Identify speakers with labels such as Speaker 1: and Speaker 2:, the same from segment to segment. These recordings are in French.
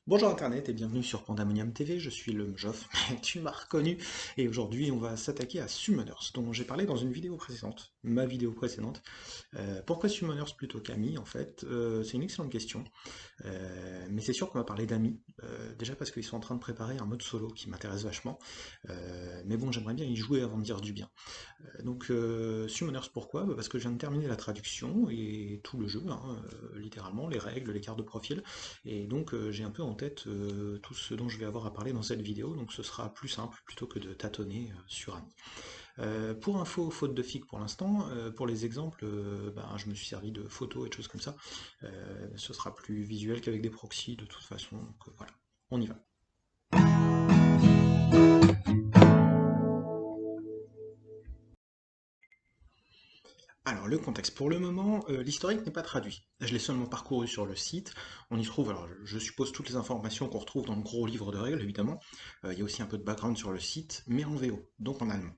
Speaker 1: Bonjour Internet et bienvenue sur Pandemonium TV, je suis le Mjoff, mais tu m'as reconnu, et aujourd'hui on va s'attaquer à Summoners, dont j'ai parlé dans une vidéo précédente, ma vidéo précédente. Pourquoi Summoners plutôt qu'Ami en fait? C'est une excellente question. Mais c'est sûr qu'on va parler d'amis, déjà parce qu'ils sont en train de préparer un mode solo qui m'intéresse vachement, mais bon j'aimerais bien y jouer avant de dire du bien. Summoners pourquoi? Parce que je viens de terminer la traduction et tout le jeu, hein, littéralement, les règles, les cartes de profil, et donc j'ai un peu en tête tout ce dont je vais avoir à parler dans cette vidéo, donc ce sera plus simple plutôt que de tâtonner sur Ami. Pour info, faute de figue pour l'instant, pour les exemples, ben, je me suis servi de photos et de choses comme ça. Ce sera plus visuel qu'avec des proxys de toute façon, donc voilà, on y va. Alors le contexte, pour le moment, l'historique n'est pas traduit. Je l'ai seulement parcouru sur le site. On y trouve, alors je suppose toutes les informations qu'on retrouve dans le gros livre de règles, évidemment. Il y a aussi un peu de background sur le site, mais en VO, donc en allemand.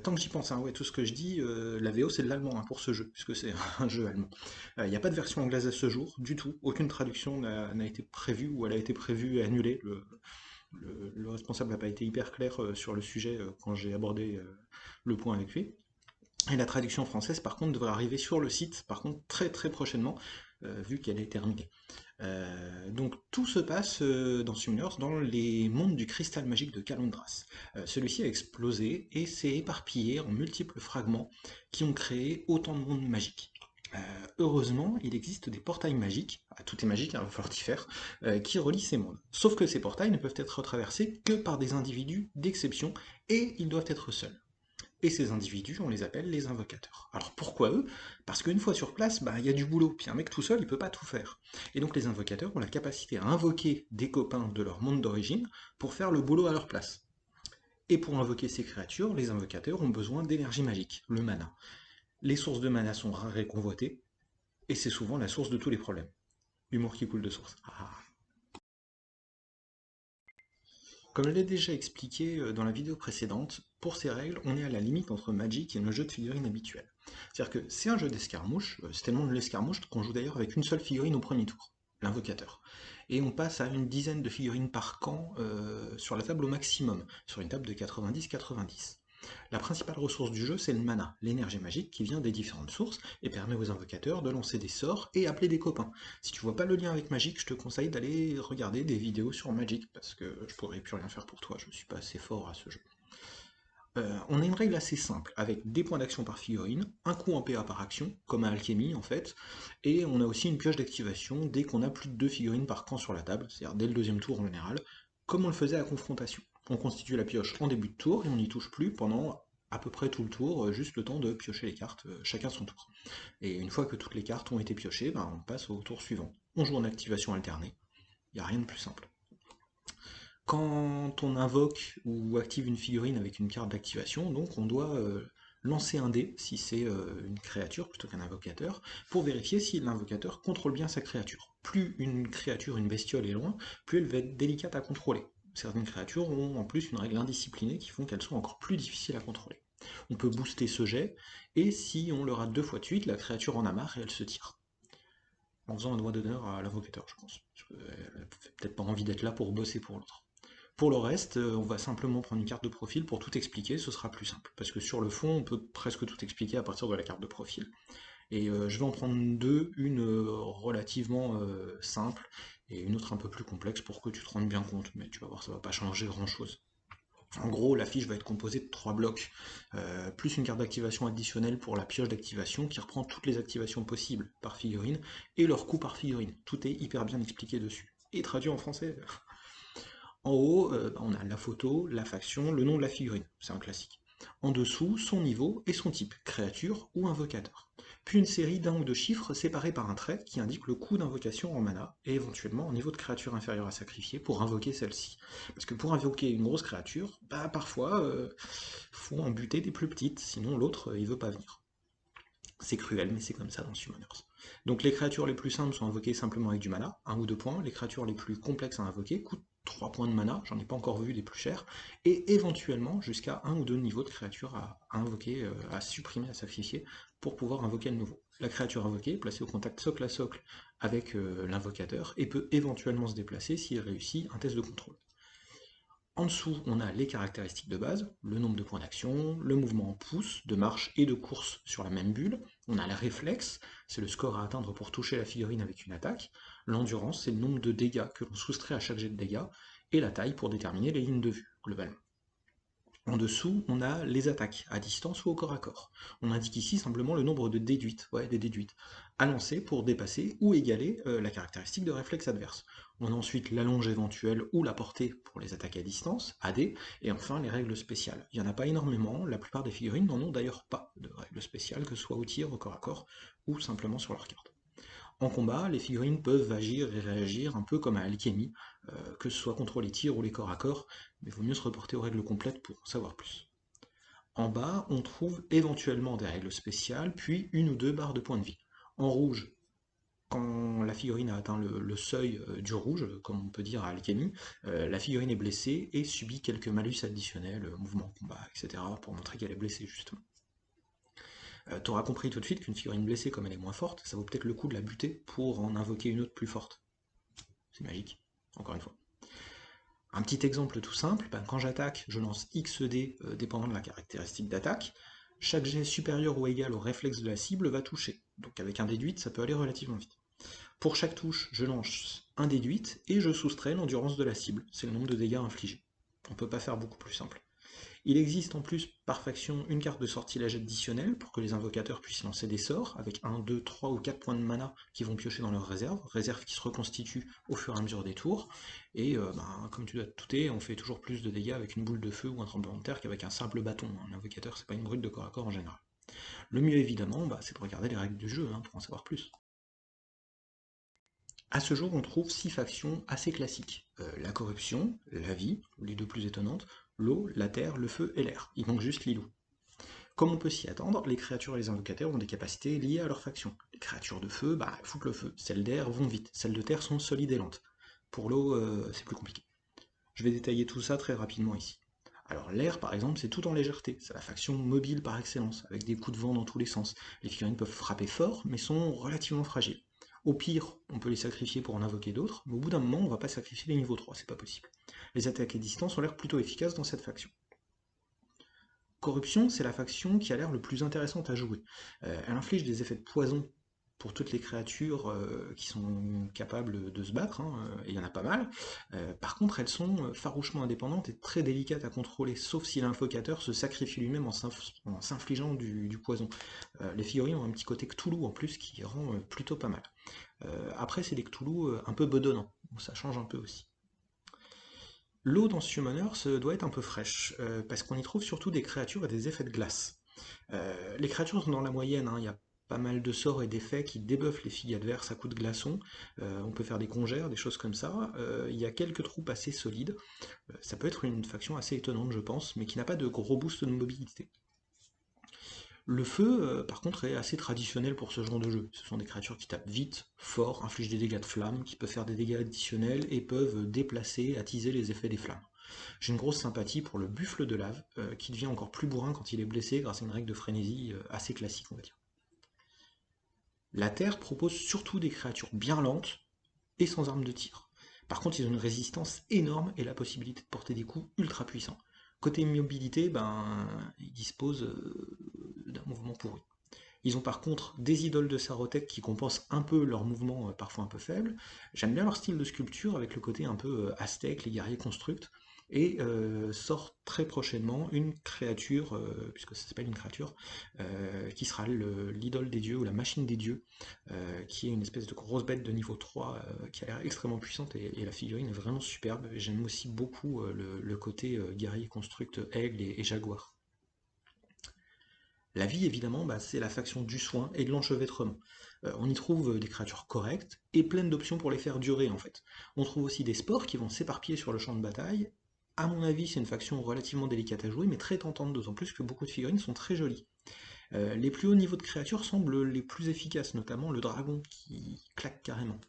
Speaker 1: Tant que j'y pense, hein, ouais, tout ce que je dis, la VO c'est de l'allemand hein, pour ce jeu, puisque c'est un jeu allemand. Il n'y a pas de version anglaise à ce jour, du tout. Aucune traduction n'a été prévue, ou elle a été prévue et annulée. Le responsable n'a pas été hyper clair sur le sujet quand j'ai abordé le point avec lui. Et la traduction française, par contre, devrait arriver sur le site, par contre, très très prochainement, vu qu'elle est terminée. Donc tout se passe dans Summoners, dans les mondes du cristal magique de Kalundras. Celui-ci a explosé et s'est éparpillé en multiples fragments qui ont créé autant de mondes magiques. Heureusement, il existe des portails magiques, tout est magique, hein, il va falloir y faire, qui relient ces mondes. Sauf que ces portails ne peuvent être traversés que par des individus d'exception, et ils doivent être seuls. Et ces individus, on les appelle les invocateurs. Alors pourquoi eux? Parce qu'une fois sur place, bah, il y a du boulot, puis un mec tout seul, il peut pas tout faire. Et donc les invocateurs ont la capacité à invoquer des copains de leur monde d'origine pour faire le boulot à leur place. Et pour invoquer ces créatures, les invocateurs ont besoin d'énergie magique, le mana. Les sources de mana sont rares et convoitées, et c'est souvent la source de tous les problèmes. Humour qui coule de source. Ah. Comme je l'ai déjà expliqué dans la vidéo précédente, pour ces règles, on est à la limite entre Magic et nos jeux de figurines habituels. C'est-à-dire que c'est un jeu d'escarmouche, c'est tellement de l'escarmouche qu'on joue d'ailleurs avec une seule figurine au premier tour, l'invocateur. Et on passe à une dizaine de figurines par camp sur la table au maximum, sur une table de 90-90. La principale ressource du jeu, c'est le mana, l'énergie magique qui vient des différentes sources et permet aux invocateurs de lancer des sorts et appeler des copains. Si tu vois pas le lien avec Magic, je te conseille d'aller regarder des vidéos sur Magic, parce que je pourrais plus rien faire pour toi, je suis pas assez fort à ce jeu. On a une règle assez simple, avec des points d'action par figurine, un coup en PA par action, comme à Alchemy en fait, et on a aussi une pioche d'activation dès qu'on a plus de 2 figurines par camp sur la table, c'est-à-dire dès le deuxième tour en général, comme on le faisait à confrontation. On constitue la pioche en début de tour et on n'y touche plus pendant à peu près tout le tour, juste le temps de piocher les cartes, chacun son tour. Et une fois que toutes les cartes ont été piochées, ben, on passe au tour suivant. On joue en activation alternée, il n'y a rien de plus simple. Quand on invoque ou active une figurine avec une carte d'activation, donc on doit lancer un dé, si c'est une créature plutôt qu'un invocateur, pour vérifier si l'invocateur contrôle bien sa créature. Plus une créature, une bestiole est loin, plus elle va être délicate à contrôler. Certaines créatures ont en plus une règle indisciplinée qui font qu'elles sont encore plus difficiles à contrôler. On peut booster ce jet, et si on le rate 2 fois de suite, la créature en a marre et elle se tire. En faisant un doigt d'honneur à l'invocateur, je pense. Parce qu'elle n'a peut-être pas envie d'être là pour bosser pour l'autre. Pour le reste, on va simplement prendre une carte de profil pour tout expliquer, ce sera plus simple. Parce que sur le fond, on peut presque tout expliquer à partir de la carte de profil. Et je vais en prendre deux, une relativement simple et une autre un peu plus complexe pour que tu te rendes bien compte. Mais tu vas voir, ça va pas changer grand-chose. En gros, la fiche va être composée de 3 blocs, plus une carte d'activation additionnelle pour la pioche d'activation qui reprend toutes les activations possibles par figurine et leur coût par figurine. Tout est hyper bien expliqué dessus. Et traduit en français. En haut, on a la photo, la faction, le nom de la figurine, c'est un classique. En dessous, son niveau et son type, créature ou invocateur. Puis une série d'un ou deux chiffres séparés par un trait qui indique le coût d'invocation en mana, et éventuellement un niveau de créature inférieur à sacrifier pour invoquer celle-ci. Parce que pour invoquer une grosse créature, bah parfois, faut en buter des plus petites, sinon l'autre, il veut pas venir. C'est cruel, mais c'est comme ça dans Summoners. Donc les créatures les plus simples sont invoquées simplement avec du mana, un ou deux points. Les créatures les plus complexes à invoquer coûtent 3 points de mana, j'en ai pas encore vu des plus chers, et éventuellement jusqu'à un ou deux niveaux de créatures à invoquer, à supprimer, à sacrifier, pour pouvoir invoquer le nouveau. La créature invoquée est placée au contact socle à socle avec l'invocateur et peut éventuellement se déplacer s'il réussit un test de contrôle. En dessous, on a les caractéristiques de base, le nombre de points d'action, le mouvement en pouce, de marche et de course sur la même bulle, on a le réflexe, c'est le score à atteindre pour toucher la figurine avec une attaque, l'endurance, c'est le nombre de dégâts que l'on soustrait à chaque jet de dégâts, et la taille pour déterminer les lignes de vue, globalement. En dessous, on a les attaques, à distance ou au corps à corps. On indique ici simplement le nombre de déduites, des déduites, à lancer pour dépasser ou égaler la caractéristique de réflexe adverse. On a ensuite l'allonge éventuelle ou la portée pour les attaques à distance, AD, et enfin les règles spéciales. Il n'y en a pas énormément, la plupart des figurines n'en ont d'ailleurs pas de règles spéciales, que ce soit au tir, au corps à corps, ou simplement sur leur carte. En combat, les figurines peuvent agir et réagir un peu comme à Alchemy, que ce soit contre les tirs ou les corps à corps, mais il vaut mieux se reporter aux règles complètes pour en savoir plus. En bas, on trouve éventuellement des règles spéciales, puis une ou deux barres de points de vie. En rouge, quand la figurine a atteint le seuil du rouge, comme on peut dire à Alchemy, la figurine est blessée et subit quelques malus additionnels, mouvement, combat, etc., pour montrer qu'elle est blessée justement. T'auras compris tout de suite qu'une figurine blessée, comme elle est moins forte, ça vaut peut-être le coup de la buter pour en invoquer une autre plus forte. C'est magique, encore une fois. Un petit exemple tout simple, quand j'attaque, je lance X dés dépendant de la caractéristique d'attaque. Chaque jet supérieur ou égal au réflexe de la cible va toucher. Donc avec un déduit, ça peut aller relativement vite. Pour chaque touche, je lance un déduit et je soustrais l'endurance de la cible. C'est le nombre de dégâts infligés. On ne peut pas faire beaucoup plus simple. Il existe en plus par faction une carte de sortilège additionnelle pour que les invocateurs puissent lancer des sorts avec 1, 2, 3 ou 4 points de mana qui vont piocher dans leur réserve qui se reconstitue au fur et à mesure des tours. Et comme tu dois te douter, on fait toujours plus de dégâts avec une boule de feu ou un tremblement de terre qu'avec un simple bâton. Un invocateur, c'est pas une brute de corps à corps en général. Le mieux évidemment, c'est de regarder les règles du jeu pour en savoir plus. À ce jour, on trouve 6 factions assez classiques. La corruption, la vie, les deux plus étonnantes, l'eau, la terre, le feu et l'air. Il manque juste l'îlot. Comme on peut s'y attendre, les créatures et les invocateurs ont des capacités liées à leur faction. Les créatures de feu, elles foutent le feu. Celles d'air vont vite. Celles de terre sont solides et lentes. Pour l'eau, c'est plus compliqué. Je vais détailler tout ça très rapidement ici. Alors l'air, par exemple, c'est tout en légèreté. C'est la faction mobile par excellence, avec des coups de vent dans tous les sens. Les figurines peuvent frapper fort, mais sont relativement fragiles. Au pire, on peut les sacrifier pour en invoquer d'autres, mais au bout d'un moment, on va pas sacrifier les niveaux 3, c'est pas possible. Les attaques à distance ont l'air plutôt efficaces dans cette faction. Corruption, c'est la faction qui a l'air le plus intéressante à jouer. Elle inflige des effets de poison pour toutes les créatures qui sont capables de se battre, et il y en a pas mal. Par contre, elles sont farouchement indépendantes et très délicates à contrôler, sauf si l'invocateur se sacrifie lui-même en s'infligeant du poison. Les figurines ont un petit côté Cthulhu en plus qui rend plutôt pas mal. Après, c'est des Cthulhu un peu bedonnants, donc ça change un peu aussi. L'eau dans Summoners doit être un peu fraîche, parce qu'on y trouve surtout des créatures et des effets de glace. Les créatures sont dans la moyenne, il y a pas mal de sorts et d'effets qui débuffent les filles adverses à coups de glaçons. On peut faire des congères, des choses comme ça. Il y a quelques troupes assez solides. Ça peut être une faction assez étonnante, je pense, mais qui n'a pas de gros boost de mobilité. Le feu, par contre, est assez traditionnel pour ce genre de jeu. Ce sont des créatures qui tapent vite, fort, infligent des dégâts de flammes, qui peuvent faire des dégâts additionnels et peuvent déplacer, attiser les effets des flammes. J'ai une grosse sympathie pour le buffle de lave, qui devient encore plus bourrin quand il est blessé grâce à une règle de frénésie assez classique, on va dire. La Terre propose surtout des créatures bien lentes et sans armes de tir. Par contre, ils ont une résistance énorme et la possibilité de porter des coups ultra puissants. Côté mobilité, ils disposent d'un mouvement pourri. Ils ont par contre des idoles de Sarotech qui compensent un peu leur mouvement parfois un peu faible. J'aime bien leur style de sculpture avec le côté un peu aztèque, les guerriers constructs. Et sort très prochainement une créature, puisque ça s'appelle une créature, qui sera l'idole des dieux ou la machine des dieux, qui est une espèce de grosse bête de niveau 3 qui a l'air extrêmement puissante et la figurine est vraiment superbe. J'aime aussi beaucoup le côté guerrier construct aigle et jaguar. La vie, évidemment, c'est la faction du soin et de l'enchevêtrement. On y trouve des créatures correctes et pleines d'options pour les faire durer, en fait. On trouve aussi des sports qui vont s'éparpiller sur le champ de bataille. À mon avis, c'est une faction relativement délicate à jouer, mais très tentante, d'autant plus que beaucoup de figurines sont très jolies. Les plus hauts niveaux de créatures semblent les plus efficaces, notamment le dragon, qui claque carrément.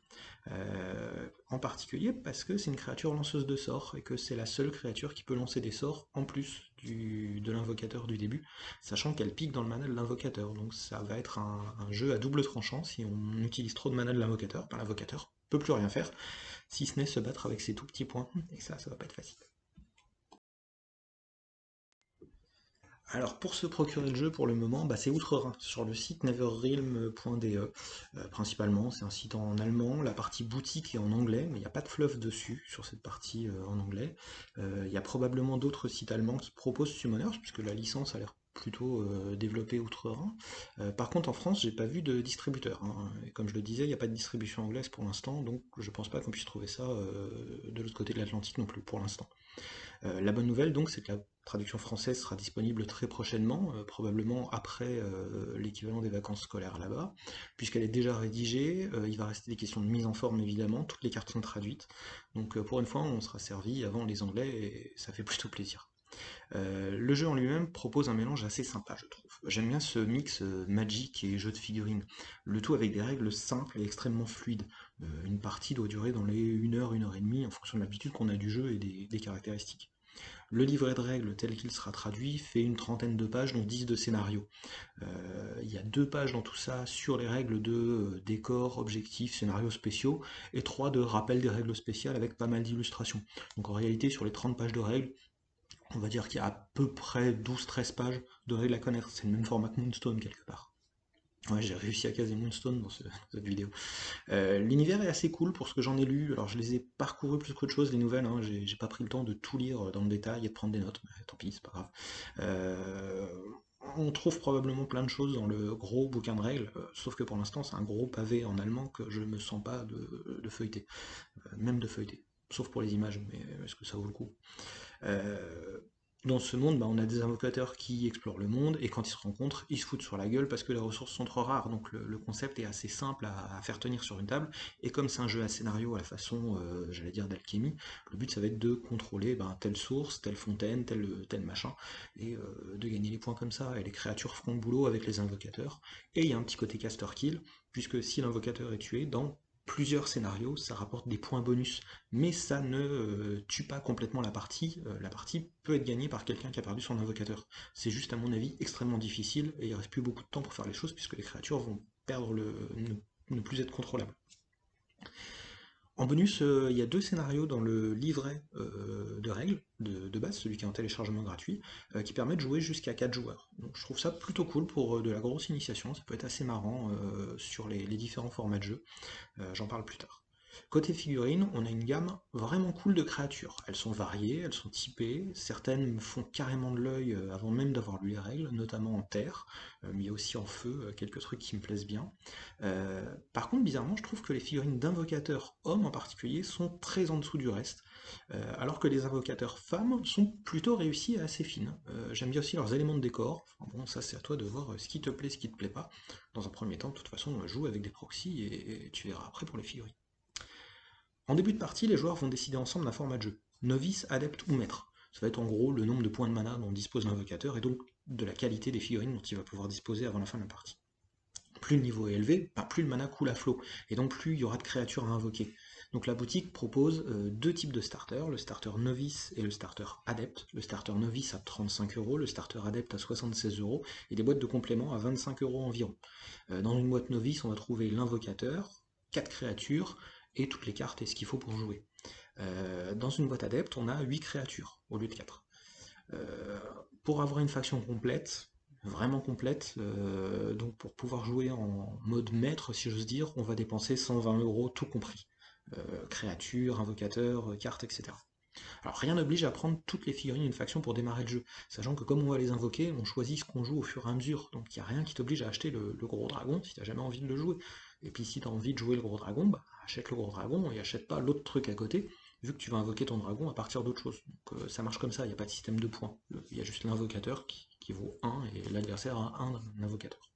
Speaker 1: En particulier parce que c'est une créature lanceuse de sorts, et que c'est la seule créature qui peut lancer des sorts en plus de l'invocateur du début, sachant qu'elle pique dans le mana de l'invocateur. Donc ça va être un jeu à double tranchant. Si on utilise trop de mana de l'invocateur, ben, l'invocateur peut plus rien faire, si ce n'est se battre avec ses tout petits points, et ça va pas être facile. Alors pour se procurer le jeu pour le moment, bah, c'est Outre-Rhin, sur le site neverrealm.de. Principalement, c'est un site en allemand, la partie boutique est en anglais, mais il n'y a pas de fluff dessus, sur cette partie en anglais. Il y a probablement d'autres sites allemands qui proposent Summoners, puisque la licence a l'air plutôt développée Outre-Rhin. Par contre en France, j'ai pas vu de distributeur, hein. Et comme je le disais, il n'y a pas de distribution anglaise pour l'instant, donc je pense pas qu'on puisse trouver ça de l'autre côté de l'Atlantique non plus pour l'instant. La bonne nouvelle donc c'est que la traduction française sera disponible très prochainement, probablement après l'équivalent des vacances scolaires là-bas, puisqu'elle est déjà rédigée, il va rester des questions de mise en forme évidemment, toutes les cartes sont traduites, donc pour une fois on sera servi avant les Anglais et ça fait plutôt plaisir. Le jeu en lui-même propose un mélange assez sympa, je trouve. J'aime bien ce mix Magic et jeu de figurines, le tout avec des règles simples et extrêmement fluides. Une partie doit durer dans les 1 heure et demie, en fonction de l'habitude qu'on a du jeu et des caractéristiques. Le livret de règles tel qu'il sera traduit fait une trentaine de pages, dont 10 de scénario. Il y a 2 pages dans tout ça sur les règles de décor, objectifs, scénarios spéciaux, et 3 de rappel des règles spéciales avec pas mal d'illustrations. Donc en réalité, sur les 30 pages de règles, on va dire qu'il y a à peu près 12-13 pages de règles à connaître. C'est le même format que Moonstone quelque part. Ouais, j'ai réussi à caser Moonstone dans cette vidéo. L'univers est assez cool pour ce que j'en ai lu. Alors je les ai parcourus plus qu'autre chose, les nouvelles, hein. J'ai pas pris le temps de tout lire dans le détail et de prendre des notes, mais tant pis, c'est pas grave. Euh, on trouve probablement plein de choses dans le gros bouquin de règles, sauf que pour l'instant c'est un gros pavé en allemand que je me sens pas de feuilleter, même de feuilleter. Sauf pour les images, mais est-ce que ça vaut le coup? Euh, dans ce monde, bah, on a des invocateurs qui explorent le monde, et quand ils se rencontrent, ils se foutent sur la gueule parce que les ressources sont trop rares. Donc le concept est assez simple à faire tenir sur une table, et comme c'est un jeu à scénario à la façon, j'allais dire, d'alchimie, le but ça va être de contrôler ben, telle source, telle fontaine, tel machin, et de gagner les points comme ça. Et les créatures feront le boulot avec les invocateurs. Et il y a un petit côté caster kill, puisque si l'invocateur est tué, dans plusieurs scénarios, ça rapporte des points bonus, mais ça ne tue pas complètement la partie. La partie peut être gagnée par quelqu'un qui a perdu son invocateur. C'est juste, à mon avis, extrêmement difficile, et il reste plus beaucoup de temps pour faire les choses, puisque les créatures vont perdre ne plus être contrôlables. En bonus, il y a 2 scénarios dans le livret de règles de base, celui qui est en téléchargement gratuit, qui permet de jouer jusqu'à 4 joueurs. Donc je trouve ça plutôt cool pour de la grosse initiation, ça peut être assez marrant sur les différents formats de jeu. J'en parle plus tard. Côté figurines, on a une gamme vraiment cool de créatures. Elles sont variées, elles sont typées, certaines me font carrément de l'œil avant même d'avoir lu les règles, notamment en terre, mais il y a aussi en feu quelques trucs qui me plaisent bien. Par contre, bizarrement, je trouve que les figurines d'invocateurs hommes en particulier sont très en dessous du reste, alors que les invocateurs femmes sont plutôt réussis et assez fines. J'aime bien aussi leurs éléments de décor. Enfin bon, ça c'est à toi de voir ce qui te plaît, ce qui te plaît pas. Dans un premier temps, de toute façon, on joue avec des proxys et tu verras après pour les figurines. En début de partie, les joueurs vont décider ensemble d'un format de jeu, novice, adepte ou maître. Ça va être en gros le nombre de points de mana dont dispose l'invocateur et donc de la qualité des figurines dont il va pouvoir disposer avant la fin de la partie. Plus le niveau est élevé, plus le mana coule à flot, et donc plus il y aura de créatures à invoquer. Donc la boutique propose 2 types de starters, le starter novice et le starter adepte. Le starter novice à 35 €, le starter adepte à 76 €, et des boîtes de compléments à 25 € environ. Dans une boîte novice, on va trouver l'invocateur, 4 créatures, et toutes les cartes et ce qu'il faut pour jouer. Dans une boîte adepte, on a 8 créatures au lieu de 4. Euh, pour avoir une faction complète, vraiment complète, donc pour pouvoir jouer en mode maître, si j'ose dire, on va dépenser 120 € tout compris. Créatures, invocateurs, cartes, etc. Alors rien n'oblige à prendre toutes les figurines d'une faction pour démarrer le jeu, sachant que comme on va les invoquer, on choisit ce qu'on joue au fur et à mesure, donc il n'y a rien qui t'oblige à acheter le gros dragon si t'as jamais envie de le jouer. Et puis si t'as envie de jouer le gros dragon, bah achète le gros dragon et achète pas l'autre truc à côté, vu que tu vas invoquer ton dragon à partir d'autre chose. Donc ça marche comme ça, il n'y a pas de système de points. Il y a juste l'invocateur qui vaut 1 et l'adversaire a 1 invocateur.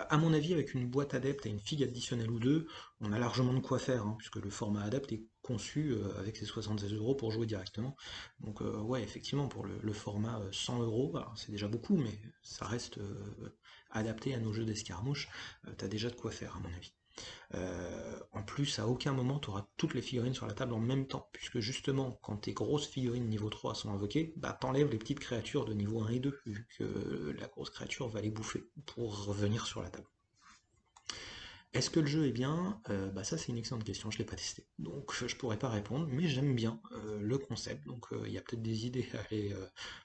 Speaker 1: À mon avis, avec une boîte adepte et une figue additionnelle ou deux, on a largement de quoi faire, hein, puisque le format adepte est conçu avec ses 76 € pour jouer directement. Donc ouais, effectivement, pour le format 100 €, bah, c'est déjà beaucoup, mais ça reste adapté à nos jeux d'escarmouche, t'as déjà de quoi faire, à mon avis. En plus, à aucun moment tu auras toutes les figurines sur la table en même temps, puisque justement, quand tes grosses figurines niveau 3 sont invoquées, bah t'enlèves les petites créatures de niveau 1 et 2, vu que la grosse créature va les bouffer pour revenir sur la table. Est-ce que le jeu est bien? Bah ça c'est une excellente question, je l'ai pas testé. Donc je pourrais pas répondre, mais j'aime bien le concept, donc il y a peut-être des idées à aller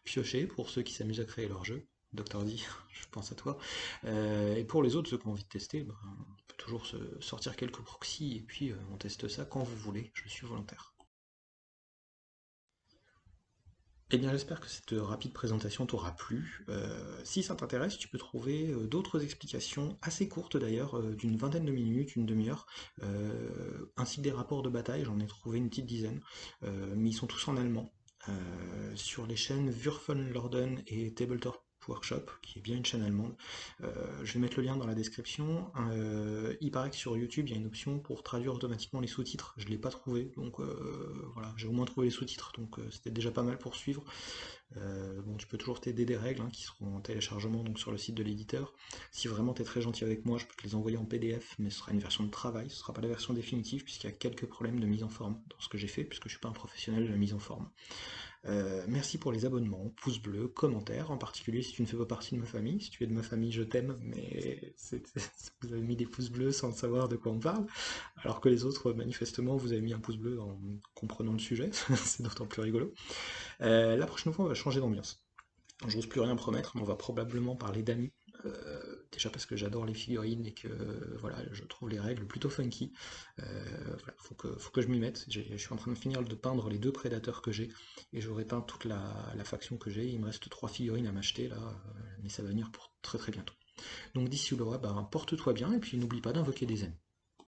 Speaker 1: piocher pour ceux qui s'amusent à créer leur jeu. Docteur D, je pense à toi. Et pour les autres, ceux qui ont envie de tester, bah, on peut toujours se sortir quelques proxys et puis on teste ça quand vous voulez, je suis volontaire. Eh bien, j'espère que cette rapide présentation t'aura plu. Si ça t'intéresse, tu peux trouver d'autres explications, assez courtes d'ailleurs, d'une vingtaine de minutes, une demi-heure, ainsi que des rapports de bataille, j'en ai trouvé une petite dizaine, mais ils sont tous en allemand, sur les chaînes Würfelnorden et Tabletop Workshop, qui est bien une chaîne allemande. Je vais mettre le lien dans la description. Il paraît que sur YouTube, il y a une option pour traduire automatiquement les sous-titres. Je ne l'ai pas trouvé, donc voilà, j'ai au moins trouvé les sous-titres, donc c'était déjà pas mal pour suivre. Bon, tu peux toujours t'aider des règles qui seront en téléchargement donc, sur le site de l'éditeur. Si vraiment tu es très gentil avec moi, je peux te les envoyer en PDF, mais ce sera une version de travail, ce ne sera pas la version définitive, puisqu'il y a quelques problèmes de mise en forme dans ce que j'ai fait, puisque je ne suis pas un professionnel de la mise en forme. Merci pour les abonnements, pouces bleus, commentaires, en particulier si tu ne fais pas partie de ma famille. Si tu es de ma famille, je t'aime, mais vous avez mis des pouces bleus sans savoir de quoi on parle, alors que les autres, manifestement, vous avez mis un pouce bleu en comprenant le sujet, c'est d'autant plus rigolo. La prochaine fois, on va changer d'ambiance. J'ose plus rien promettre, mais on va probablement parler d'amis. Déjà parce que j'adore les figurines et que voilà, je trouve les règles plutôt funky. Voilà, faut que je m'y mette. Je suis en train de finir de peindre les deux prédateurs que j'ai et j'aurai peint toute la faction que j'ai. Il me reste 3 figurines à m'acheter là, mais ça va venir pour très très bientôt. Donc d'ici là, bah, porte-toi bien et puis n'oublie pas d'invoquer des amis.